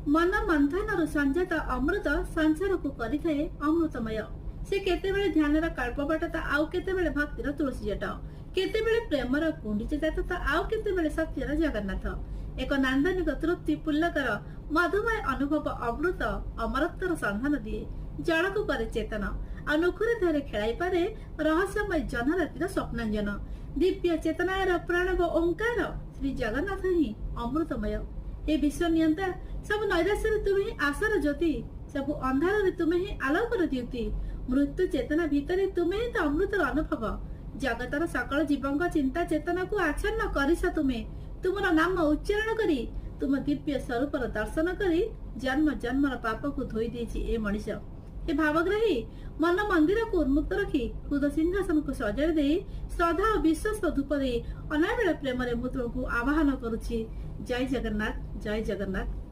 मन मंथन संजात अमृत संसार को करिथाए अमृतमय। से केतेबेले ध्यानर कल्पपटता आउ केतेबेले भक्तिर तुलसी जट, केतेबेले प्रेमर कुंडीचे जात आउ केतेबेले सत्यर जगन्नाथ। एक नांदनिक तृप्ति पुल्लकर मधुमय अनुभव अमृत अमरत्वर संधान दिए। जड़क करे चेतन अनुखुरे धरे खेलाई पारे रहस्यमय जनरातिर स्वप्नांजन। दिव्य चेतनार प्रणव ओंकार श्री जगन्नाथ ही अमृतमय। हे विश्व नियंता सब नैराश्य तुम्हें ही आशार ज्योति, सब अंधार तुम्हें ही आलोकर द्युति। मृत्यु चेतना भितर तुम्हें ही तो अमृतर अनुभव। जगतर सकल जीवों चिंता चेतना को आच्छन्न करिसा तुम्हें। तुमर नाम उच्चारण करी तुम दिव्य स्वरूप दर्शन करी जन्म जन्मर पाप को धोई देछि ए मनीष। हे भावग्राही मन मंदिर को उन्मुक्त रखी खुद सिंहासन को सजाई दे श्रद्धा और विश्वास धूप दे अनाबिल प्रेम मुद्र को आवाहन करुछि। जय जगन्नाथ, जय जगन्नाथ।